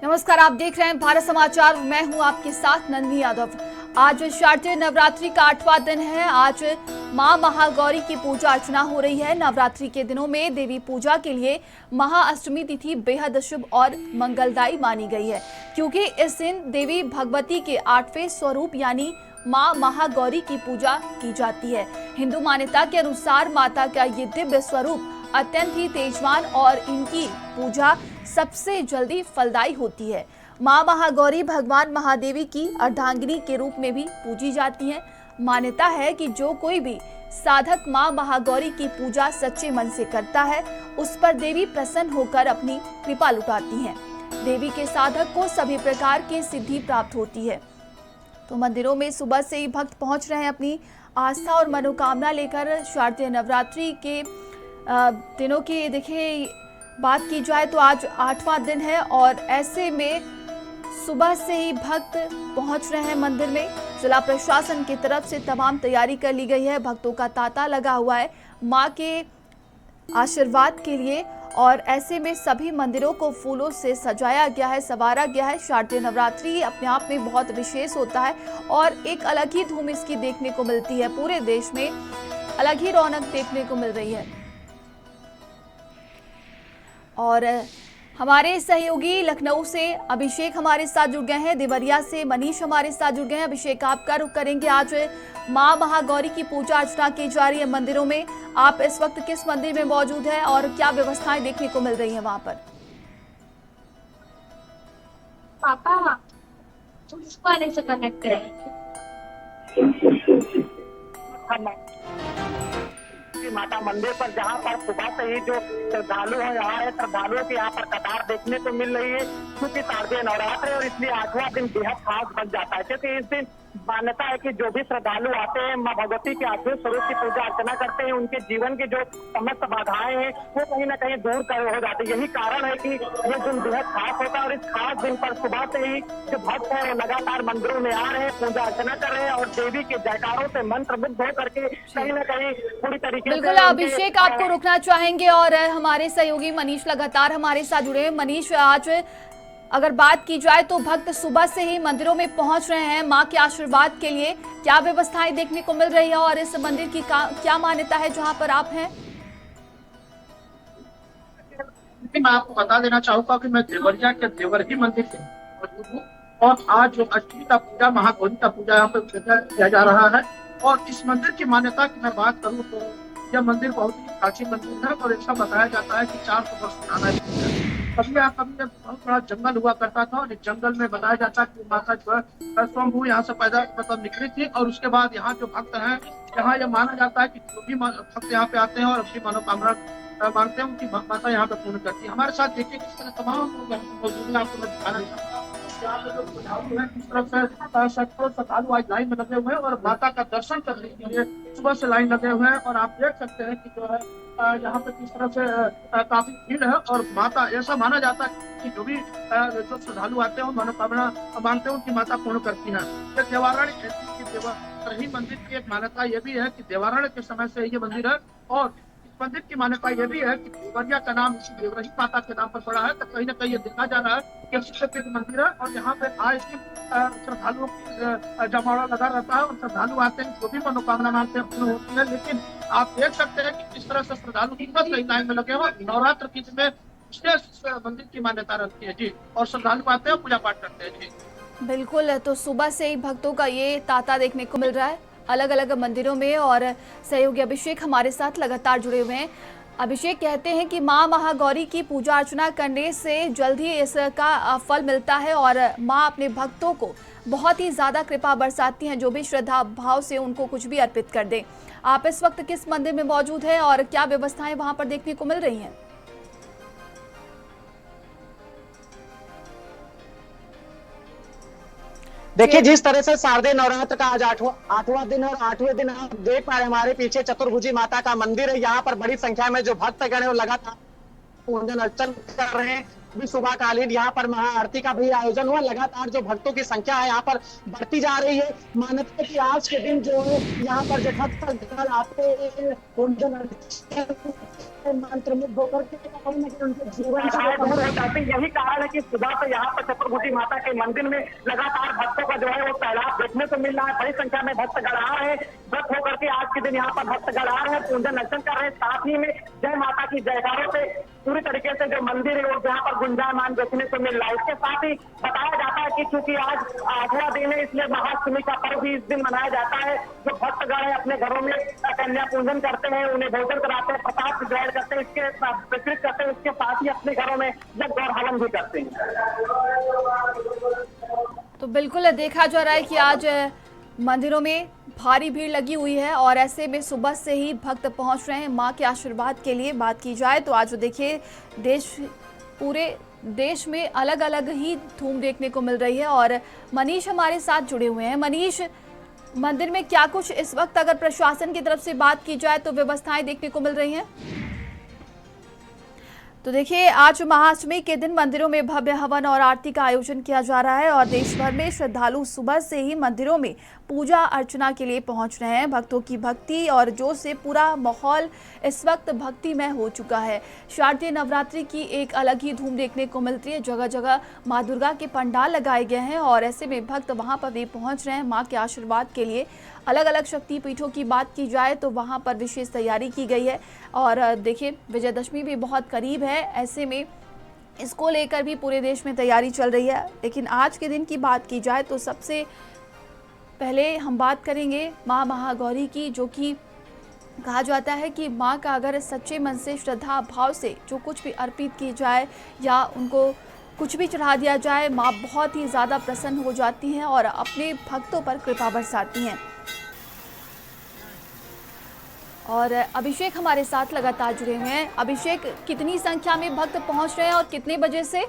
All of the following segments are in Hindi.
नमस्कार, आप देख रहे हैं भारत समाचार। मैं हूं आपके साथ नंदिनी यादव। आज शारदीय नवरात्रि का 8वां दिन है। आज मां महागौरी की पूजा अर्चना हो रही है। नवरात्रि के दिनों में देवी पूजा के लिए महाअष्टमी तिथि बेहद शुभ और मंगलदायी मानी गई है, क्योंकि इस दिन देवी भगवती के 8वें स्वरूप यानी मां महागौरी की पूजा की जाती है। हिंदू मान्यता के अनुसार माता का ये दिव्य स्वरूप अत्यंत ही तेजवान और इनकी पूजा सबसे जल्दी फलदायी होती है। मां महागौरी भगवान महादेवी की अर्धांगिनी के रूप में भी पूजी जाती हैं। मान्यता है कि जो कोई भी साधक मां महागौरी की पूजा सच्चे मन से करता है, उस पर देवी प्रसन्न होकर अपनी कृपा लुटाती हैं। देवी के साधक को सभी प्रकार की सिद्धि प्राप्त होती है। तो मंदिरों में सुबह से ही भक्त पहुंच रहे हैं अपनी आस्था और मनोकामना लेकर। शारदीय नवरात्रि के दिनों की देखिए बात की जाए तो आज 8वां दिन है और ऐसे में सुबह से ही भक्त पहुंच रहे हैं मंदिर में। जिला प्रशासन की तरफ से तमाम तैयारी कर ली गई है। भक्तों का तांता लगा हुआ है मां के आशीर्वाद के लिए और ऐसे में सभी मंदिरों को फूलों से सजाया गया है, संवारा गया है। शारदीय नवरात्रि अपने आप में बहुत विशेष होता है और एक अलग ही धूम इसकी देखने को मिलती है। पूरे देश में अलग ही रौनक देखने को मिल रही है। और हमारे सहयोगी लखनऊ से अभिषेक हमारे साथ जुड़ गए हैं, देवरिया से मनीष हमारे साथ जुड़ गए हैं। अभिषेक, आपका रुख करेंगे। आज मां महागौरी की पूजा अर्चना की जा रही है मंदिरों में। आप इस वक्त किस मंदिर में मौजूद हैं और क्या व्यवस्थाएं देखने को मिल रही हैं वहां पर? पापा उस वाले से कनेक्ट है। माता मंदिर पर जहाँ पर सुबह से ही जो श्रद्धालु है यहाँ है, श्रद्धालुओं की यहाँ पर कतार देखने को मिल रही है, क्योंकि शारदीय नवरात्र है और इसलिए 8वां दिन बेहद खास बन जाता है। क्योंकि इस दिन मान्यता है कि जो भी श्रद्धालु आते हैं माँ भगवती के 8वें स्वरूप की पूजा अर्चना करते हैं, उनके जीवन की जो समस्त बाधाएं हैं वो कहीं ना कहीं दूर हो जाती है। यही कारण है कि ये दिन बेहद खास होता है और इस खास दिन पर सुबह से ही जो भक्त है वो लगातार मंदिरों में आ रहे हैं, पूजा अर्चना कर रहे हैं और देवी के जयकारों से मंत्रमुग्ध होकर के कहीं ना कहीं पूरी तरीके बिल्कुल अभिषेक, आपको रुकना चाहेंगे और हमारे सहयोगी मनीष लगातार हमारे साथ जुड़े हैं। मनीष, आज अगर बात की जाए तो भक्त सुबह से ही मंदिरों में पहुंच रहे हैं मां के आशीर्वाद के लिए। क्या व्यवस्थाएं देखने को मिल रही है और इस मंदिर की क्या मान्यता है जहां पर आप हैं? मैं आपको बता देना चाहूंगा कि मैं देवरिया के देवरही मंदिर से मौजूद हूँ और आज जो अष्टमी का पूजा महागौरी का पूजा यहाँ पर किया जा रहा है। और इस मंदिर की मान्यता की मैं बात करूँ तो यह मंदिर बहुत ही प्राचीन मंदिर है और ऐसा बताया जाता है कि 400 वर्ष पुराना है। कभी बहुत बड़ा जंगल हुआ करता था और इस जंगल में बताया जाता है कि माता जो है स्वयंभू यहाँ से पैदा निकली थी और उसके बाद यहाँ जो भक्त हैं, यहाँ यह माना जाता है कि जो भी भक्त यहाँ पे आते हैं और अपनी मनोकामना मांगते हैं, उनकी माता यहाँ पे पूर्ण करती है। हमारे साथ देखिए किस तरह तमाम लोग मौजूद है, आपको मैं दिखाना चाहूँगा। यहाँ पे जो श्रद्धालु है किस तरफ से सैकड़ों श्रद्धालु आज लाइन में लगे हुए हैं और माता का दर्शन करने के लिए सुबह से लाइन लगे हुए हैं। और आप देख सकते हैं कि जो है यहाँ पे किस तरह से काफी भीड़ है और माता, ऐसा माना जाता है कि जो भी जो श्रद्धालु आते हैं मनोकामना मांगते हैं, उनकी माता पूर्ण करती है। ये देवारण्य देवरही मंदिर की एक मान्यता ये भी है कि देवारण्य के समय से ये मंदिर है और मंदिर की मान्यता यह भी है कि देवरिया का नाम इसी देवरही माता के नाम पर पड़ा है। तो कहीं ना कहीं ये देखा जा रहा है कि शिवशक्ति मंदिर है और यहाँ पे आए श्रद्धालुओं की जमावड़ा लगा रहता है और श्रद्धालु आते हैं, जो भी मनोकामना मांगते हैं पूर्ण होती है। लेकिन आप देख सकते हैं कि किस तरह से श्रद्धालु कई लाइन में लगे हुए। नवरात्र की में विशेष मंदिर की मान्यता रहती है जी और श्रद्धालु आते हैं पूजा पाठ करते हैं जी। बिल्कुल, तो सुबह से ही भक्तों का ये तांता देखने को मिल रहा है अलग अलग मंदिरों में और सहयोगी अभिषेक हमारे साथ लगातार जुड़े हुए हैं। अभिषेक कहते हैं कि मां महागौरी की पूजा अर्चना करने से जल्द ही इसका फल मिलता है और मां अपने भक्तों को बहुत ही ज़्यादा कृपा बरसाती हैं, जो भी श्रद्धा भाव से उनको कुछ भी अर्पित कर दें। आप इस वक्त किस मंदिर में मौजूद हैं और क्या व्यवस्थाएं वहां पर देखने को मिल रही हैं? देखिए, जिस तरह से शारदीय नवरात्र का आज आठवां दिन और 8वें दिन आप देख पा रहे हैं, हमारे पीछे चतुर्भुजी माता का मंदिर है। यहाँ पर बड़ी संख्या में जो भक्तगण है वो लगातार पूजन अर्चन कर रहे हैं अभी सुबह कालीन यहाँ पर महाआरती का भी आयोजन हुआ। लगातार जो भक्तों की संख्या है यहाँ पर बढ़ती जा रही है। मान्यता है कि आज के दिन जो है यहाँ पर जब भक्त आते मंत्रमुग्ध होकर के उनके जीवन से यही कारण है कि सुबह से यहाँ पर चतुर्भुजी माता के मंदिर में लगातार भक्तों का जो है वो सैलाब देखने को मिल रहा है। बड़ी संख्या में भक्तगण आ रहे हैं। व्रत होकर के आज के दिन यहाँ पर भक्तगण आ रहे हैं, पूजन अर्चन कर रहे हैं। साथ ही में जय माता की जयकारों से पूरी तरीके से जो मंदिर है वो जहाँ पर गुंजायमान देखने को मिल रहा है। इसके साथ ही बताया जाता है कि चूंकि आज 8वां दिन है, इसलिए महाअष्टमी का पर्व भी इस दिन मनाया जाता है। जो भक्तगण है अपने घरों में कन्या पूजन करते हैं, उन्हें भोजन कराते हैं, प्रसाद ग्रहण करते हैं, इसके वितरित करते हैं। इसके साथ ही अपने घरों में यज्ञ और हवन भी करते हैं। तो बिल्कुल देखा जा रहा है कि आज मंदिरों में भारी भीड़ लगी हुई है और ऐसे में सुबह से ही भक्त पहुंच रहे हैं मां के आशीर्वाद के लिए। बात की जाए तो आज देखिए पूरे देश में अलग अलग ही धूम देखने को मिल रही है। और मनीष हमारे साथ जुड़े हुए हैं। मनीष, मंदिर में क्या कुछ इस वक्त अगर प्रशासन की तरफ से बात की जाए तो व्यवस्थाएं देखने को मिल रही हैं? तो देखिए, आज महाअष्टमी के दिन मंदिरों में भव्य हवन और आरती का आयोजन किया जा रहा है और देश भर में श्रद्धालु सुबह से ही मंदिरों में पूजा अर्चना के लिए पहुंच रहे हैं। भक्तों की भक्ति और जोश से पूरा माहौल इस वक्त भक्तिमय हो चुका है। शारदीय नवरात्रि की एक अलग ही धूम देखने को मिलती है। जगह जगह माँ दुर्गा के पंडाल लगाए गए हैं और ऐसे में भक्त वहां पर भी पहुंच रहे हैं माँ के आशीर्वाद के लिए। अलग अलग शक्तिपीठों की बात की जाए तो वहां पर विशेष तैयारी की गई है और देखिए विजयदशमी भी बहुत करीब है। ऐसे में इसको लेकर भी पूरे देश में तैयारी चल रही है। लेकिन आज के दिन की बात की जाए तो सबसे पहले हम बात करेंगे माँ महागौरी की, जो कि कहा जाता है कि माँ का अगर सच्चे मन से श्रद्धा भाव से जो कुछ भी अर्पित की जाए या उनको कुछ भी चढ़ा दिया जाए, माँ बहुत ही ज़्यादा प्रसन्न हो जाती हैं और अपने भक्तों पर कृपा बरसाती हैं। और अभिषेक हमारे साथ लगातार जुड़े हुए हैं। अभिषेक, कितनी संख्या में भक्त पहुंच रहे हैं और कितने बजे से?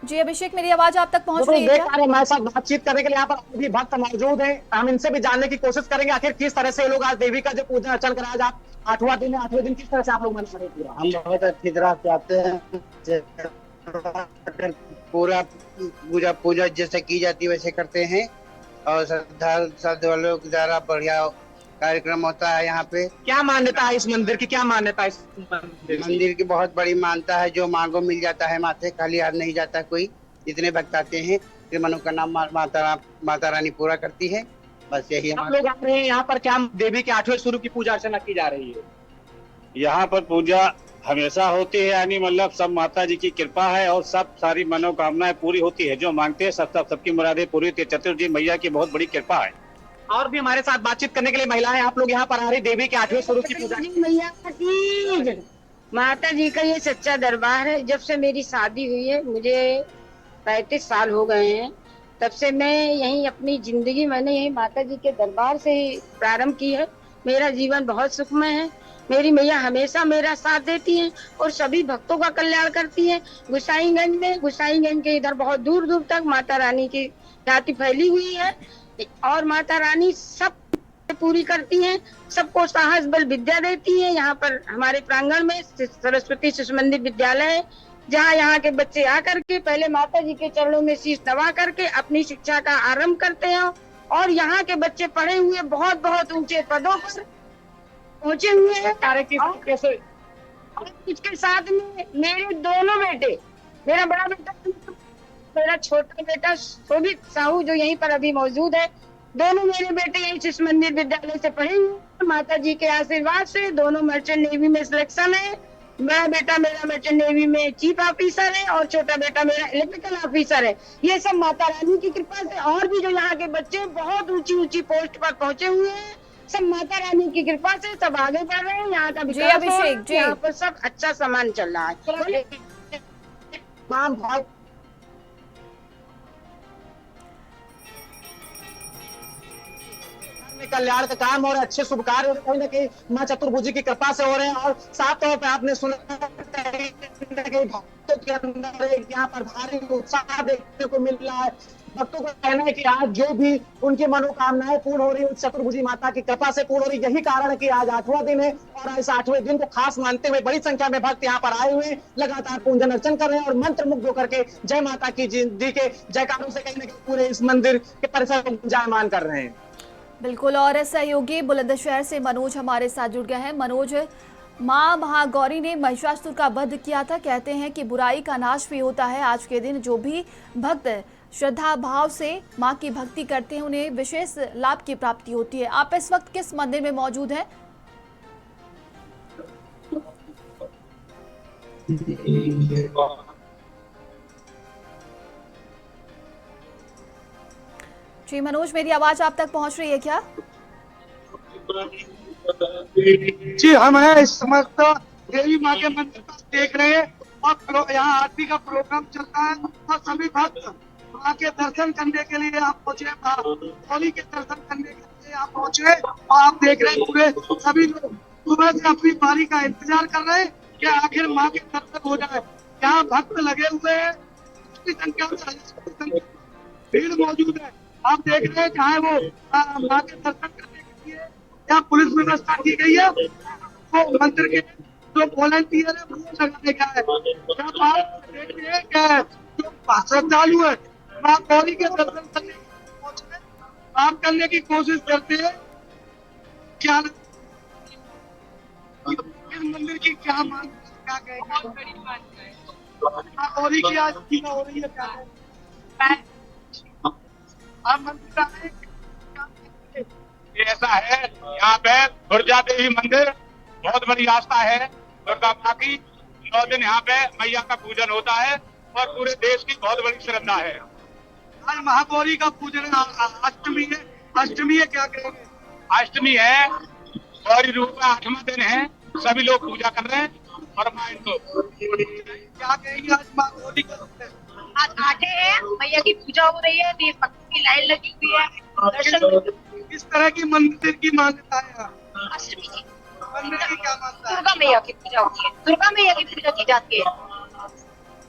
जी अभिषेक, मेरी आवाज आप तक पहुंच रही है क्या? हमारे साथ बातचीत करने के लिए यहाँ पर भी भक्त मौजूद हैं। हम इनसे भी जानने की कोशिश करेंगे आखिर किस तरह से ये लोग आज देवी का जो पूजा अर्चन करा। आज आप 8वां दिन है, 8वें दिन किस तरह से आप लोग मना रहे हैं? हम बहुत अच्छी तरह से आते हैं, पूरा पूजा जैसे की जाती है वैसे करते हैं और श्रद्धालुओं के द्वारा बढ़िया कार्यक्रम होता है। यहाँ पे क्या मान्यता है इस मंदिर की? क्या मान्यता है इस मंदिर की? बहुत बड़ी मान्यता है। जो मांगो मिल जाता है माथे, खाली हाथ नहीं जाता कोई। जितने भक्त आते हैं फिर मनोकामना माता रानी पूरा करती है। बस यही हम लोग आ रहे हैं यहाँ पर। क्या देवी के 8वें स्वरूप की पूजा अर्चना की जा रही है? यहाँ पर पूजा हमेशा होती है, यानी मतलब सब माता जी की कृपा है और सब सारी मनोकामनाएं पूरी होती है। जो मांगते हैं सबकी मुरादें पूरी होती है। चतुर्थी मैया की बहुत बड़ी कृपा है। और भी हमारे साथ बातचीत करने के लिए महिलाएं आप लोग यहाँ पर आ रही देवी के 8वें स्वरूप की पूजा। मैया की माता जी का ये सच्चा दरबार है। जब से मेरी शादी हुई है, मुझे 35 साल हो गए हैं, तब से मैं यही अपनी जिंदगी मैंने यही माता जी के दरबार से ही प्रारंभ की है। मेरा जीवन बहुत सुखमय है। मेरी मैया हमेशा मेरा साथ देती हैं और सभी भक्तों का कल्याण करती हैं। गुसाईगंज के इधर बहुत दूर दूर तक माता रानी की ख्याति फैली हुई है और माता रानी सब पूरी करती हैं, सबको साहस बल विद्या देती हैं। यहाँ पर हमारे प्रांगण में सरस्वती शिशु मंदिर विद्यालय है, जहाँ यहाँ के बच्चे आकर के पहले माता जी के चरणों में शीश नवा करके अपनी शिक्षा का आरंभ करते हैं और यहाँ के बच्चे पढ़े हुए बहुत बहुत ऊंचे पदों पर पहुंचे हुए हैं। कैसे? इसके साथ में मेरे दोनों बेटे, मेरा बड़ा बेटा, मेरा छोटा बेटा शोभित साहू जो यहीं पर अभी मौजूद है, दोनों मेरे बेटे यही शिशु मंदिर विद्यालय से पढ़े हुए। माता जी के आशीर्वाद से दोनों मर्चेंट नेवी में सिलेक्शन है। बड़ा बेटा मेरा मर्चेंट नेवी में चीफ ऑफिसर है और छोटा बेटा मेरा इलेक्ट्रिकल ऑफिसर है। ये सब माता रानी की कृपा से। और भी जो यहाँ के बच्चे बहुत ऊंची ऊंची पोस्ट पर पहुंचे हुए हैं, सब माता रानी की कृपा से सब आगे बढ़ रहे हैं। यहाँ का विकास हो रहा है, यहाँ पर सब अच्छा सामान चल रहा है। कल्याण का काम और अच्छे शुभ कार्य कहीं ना कहीं माँ चतुर्भुजी की कृपा से हो रहे हैं। और साफ तौर पे आपने सुना भक्तों के अंदर यहाँ पर भारी उत्साह देखने को मिल रहा है। भक्तों का कहना है कि आज जो भी उनकी मनोकामनाएं पूर्ण हो रही है उस चतुर्भुजी माता की कृपा से पूर्ण हो रही। यही कारण है कि आज 8वां दिन है और इस 8वें दिन को खास मानते हुए बड़ी संख्या में भक्त यहाँ पर आए हुए हैं, लगातार पूजन अर्चन कर रहे हैं और मंत्र मुग्ध होकर के जय माता की जिंदगी के जयकारों से कहीं ना कहीं पूरे इस मंदिर के परिसर को गुंजायमान कर रहे हैं। बिल्कुल, और सहयोगी बुलंदशहर से मनोज हमारे साथ जुड़ गए हैं। मनोज, माँ महागौरी ने महिषासुर का वध किया था। कहते हैं कि बुराई का नाश भी होता है। आज के दिन जो भी भक्त श्रद्धा भाव से माँ की भक्ति करते हैं उन्हें विशेष लाभ की प्राप्ति होती है। आप इस वक्त किस मंदिर में मौजूद हैं? जी मनोज, मेरी आवाज आप तक पहुंच रही है क्या? जी, हम हैं इस समस्त देवी माँ के मंदिर पर देख रहे हैं और यहाँ आरती का प्रोग्राम चल रहा है और सभी भक्त माँ के दर्शन करने के लिए आप पहुंचे, माँ गौरी के दर्शन करने के लिए आप पहुंचे और आप देख रहे हैं पूरे सभी लोग सुबह से अपनी बारी का इंतजार कर रहे हैं कि आखिर माँ के दर्शन हो जाए। यहाँ भक्त लगे हुए हैं, उसकी संख्या में भीड़ मौजूद है। आप देख रहे हैं चाहे वो माँ के दर्शन करने के लिए यहाँ पुलिस व्यवस्था की गई है, वो मंदिर के जो वॉलंटियर है वो लगाने का है। जब आप देख रहे हैं कि जो श्रद्धालु है माँ गौरी के दर्शन करने आप करने की कोशिश करते हैं। क्या इस मंदिर की क्या मान क्या कहेंगे? माँ गौरी की आज पूजा हो रही है, क्या आप मंदिर आए? ऐसा है, यहाँ पे दुर्गा देवी मंदिर बहुत बड़ी आस्था है। दुर्गा माँ की 9 दिन यहाँ पे मैया का पूजन होता है और पूरे देश की बहुत बड़ी श्रद्धा है। आज महागौरी का पूजन अष्टमी है। अष्टमी है, क्या कहेंगे? अष्टमी है, गौरी रूप का 8वां दिन है, सभी लोग पूजा कर रहे हैं और माँ इनको क्या कहेंगे? आज महागौरी का आज 8 है, मैया की पूजा हो रही है, देव भक्तों की लाइन लगी हुई है, दर्शन किस तरह की मंदिर की मान्यता है यहाँ? अष्टमी की मंदिर की क्या मान्यता है? दुर्गा मैया की पूजा होती है, दुर्गा मैया की पूजा की जाती है।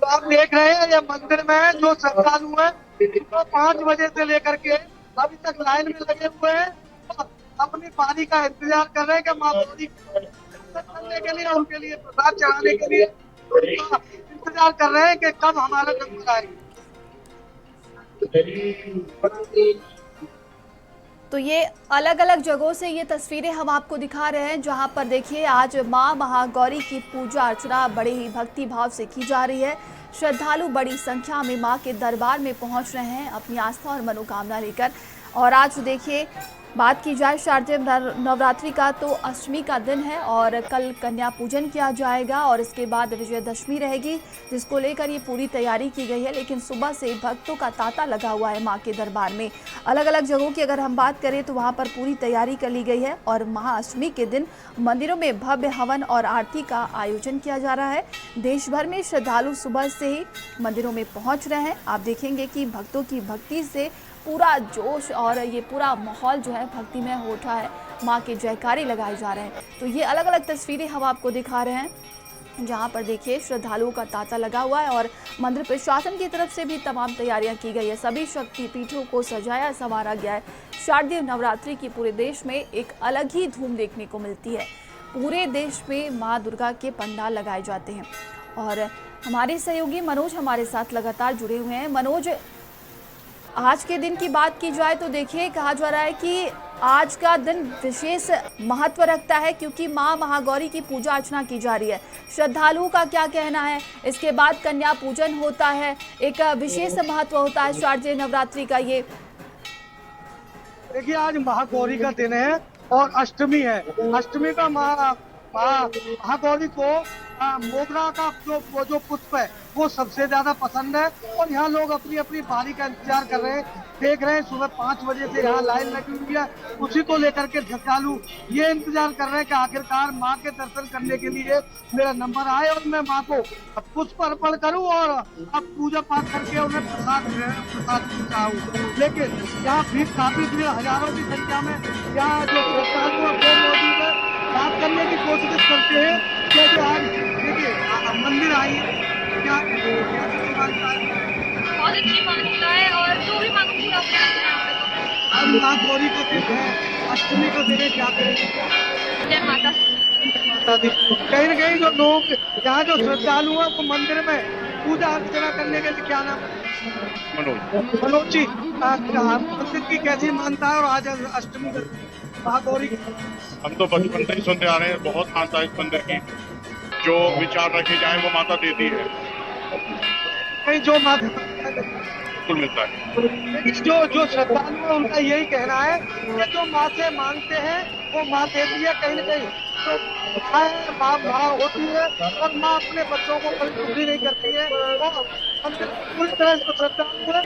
तो आप देख रहे हैं ये मंदिर में जो श्रद्धालु है वो 5 बजे से लेकर के अभी तक लाइन में लगे हुए हैं और अपनी पारी का इंतजार कर रहे हैं कि माँ गौरी करने के लिए, उनके लिए प्रसाद चढ़ाने के लिए इंतजार कर रहे हैं कि कब हमारा नंबर आएगा। तो ये अलग अलग जगहों से ये तस्वीरें हम आपको दिखा रहे हैं जहां पर देखिए आज माँ महागौरी की पूजा अर्चना बड़े ही भक्ति भाव से की जा रही है। श्रद्धालु बड़ी संख्या में माँ के दरबार में पहुंच रहे हैं अपनी आस्था और मनोकामना लेकर। और आज देखिए बात की जाए शारदीय नवरात्रि का तो अष्टमी का दिन है और कल कन्या पूजन किया जाएगा और इसके बाद विजयदशमी रहेगी जिसको लेकर ये पूरी तैयारी की गई है। लेकिन सुबह से भक्तों का तांता लगा हुआ है मां के दरबार में। अलग अलग जगहों की अगर हम बात करें तो वहां पर पूरी तैयारी कर ली गई है और महाअष्टमी के दिन मंदिरों में भव्य हवन और आरती का आयोजन किया जा रहा है। देश भर में श्रद्धालु सुबह से ही मंदिरों में पहुँच रहे हैं। आप देखेंगे कि भक्तों की भक्ति से पूरा जोश और ये पूरा माहौल जो है भक्ति में हो उठा है, माँ के जयकारे लगाए जा रहे हैं। तो ये अलग अलग तस्वीरें हम आपको दिखा रहे हैं जहाँ पर देखिए श्रद्धालुओं का तांता लगा हुआ है और मंदिर प्रशासन की तरफ से भी तमाम तैयारियां की गई है। सभी शक्तिपीठों को सजाया संवारा गया है। शारदीय नवरात्रि की पूरे देश में एक अलग ही धूम देखने को मिलती है। पूरे देश में माँ दुर्गा के पंडाल लगाए जाते हैं और हमारे सहयोगी मनोज हमारे साथ लगातार जुड़े हुए हैं। मनोज, आज के दिन की बात की जाए तो देखिए कहा जा रहा है कि आज का दिन विशेष महत्व रखता है क्योंकि माँ महागौरी की पूजा अर्चना की जा रही है। श्रद्धालुओं का क्या कहना है? इसके बाद कन्या पूजन होता है, एक विशेष महत्व होता है शारदीय नवरात्रि का। ये देखिए आज महागौरी का दिन है और अष्टमी है। अष्टमी का महागौरी को मोगरा का जो पुष्प है वो सबसे ज्यादा पसंद है और यहाँ लोग अपनी अपनी बारी का इंतजार कर रहे हैं। देख रहे हैं सुबह 5 बजे से यहाँ लाइन लगी हुई है, उसी को लेकर के श्रद्धालु ये इंतजार कर रहे हैं कि आखिरकार माँ के दर्शन करने के लिए मेरा नंबर आए और मैं माँ को पुष्प अर्पण करूँ और अब पूजा पाठ करके उन्हें प्रसाद चाहूँ। लेकिन यहाँ भीड़ काफी भीड़, हजारों की संख्या में यहाँ जो श्रद्धालु है वो मौजूद है। बात करने की कोशिश करते हैं कि जो आज देखिए मंदिर आई क्या बहुत अच्छी मान्यता है और जो भी मांगो पूरा हो जाता है यहाँ पे तो। अब माँ गौरी को दिन है, अष्टमी को दिन है, क्या करेंगे? जय माता। माता दी कहीं न कहीं जो लोग यहाँ जो श्रद्धालु हैं वो मंदिर में पूजा अर्चना करने के लिए क्या नाम है? मनोज जी, मंदिर की कैसी मानता है और आज अष्टमी महागौरी? हम तो बचपन से ही सुनते आ रहे हैं, बहुत मानता है इस मंदिर की। जो विचार रखे जाए वो माता देती है, कहीं जो माता बिल्कुल मिलता है। लेकिन जो श्रद्धालु है उनका यही कहना है कि जो माँ से मांगते हैं वो माँ देती है। कहीं न कहीं तो माँ होती है और माँ अपने बच्चों को कभी दुखी नहीं करती है। और मंदिर पूरी तरह से श्रद्धालु है,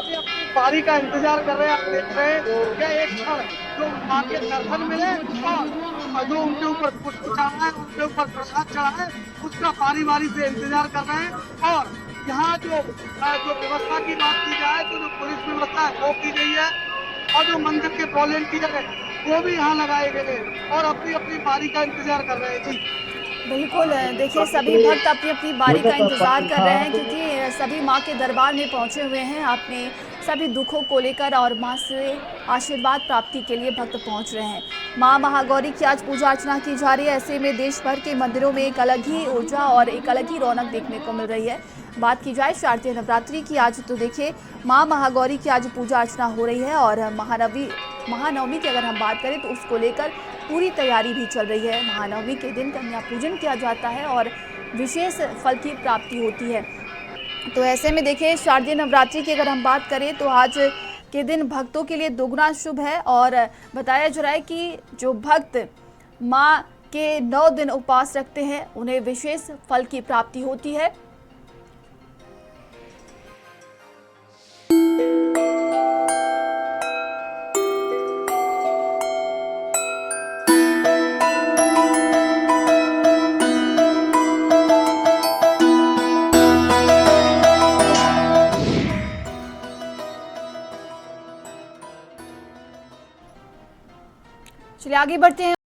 अपनी बारी का इंतजार कर रहे हैं। आप देख रहे हैं कि एक क्षण जो माँ के दर्शन मिले और जो उनके ऊपर पुष्प चढ़ा है, उनके ऊपर प्रसाद चढ़ा है, उसका बारी से इंतजार कर रहे हैं। और यहाँ जो व्यवस्था की बात की जाए तो जो पुलिस व्यवस्था है वो की गई है और जो मंदिर के वॉलेंटियर है वो भी यहाँ लगाए गए हैं और अपनी अपनी बारी का इंतजार कर रहे हैं। जी बिल्कुल, देखिए सभी भक्त अपनी अपनी बारी का इंतजार कर रहे हैं क्योंकि सभी माँ के दरबार में पहुँचे हुए हैं अपने सभी दुखों को लेकर और माँ से आशीर्वाद प्राप्ति के लिए भक्त पहुँच रहे हैं। माँ महागौरी की आज पूजा अर्चना की जा रही है। ऐसे में देश भर के मंदिरों में एक अलग ही ऊर्जा और एक अलग ही रौनक देखने को मिल रही है। बात की जाए शारदीय नवरात्रि की, आज तो देखिए माँ महागौरी की आज पूजा अर्चना हो रही है और महानवमी की अगर हम बात करें तो उसको लेकर पूरी तैयारी भी चल रही है। महानवमी के दिन कन्या पूजन किया जाता है और विशेष फल की प्राप्ति होती है। तो ऐसे में देखिए शारदीय नवरात्रि की अगर हम बात करें तो आज के दिन भक्तों के लिए दोगुना शुभ है और बताया जा रहा है कि जो भक्त माँ के 9 दिन उपवास रखते हैं उन्हें विशेष फल की प्राप्ति होती है। चलिए आगे बढ़ते हैं।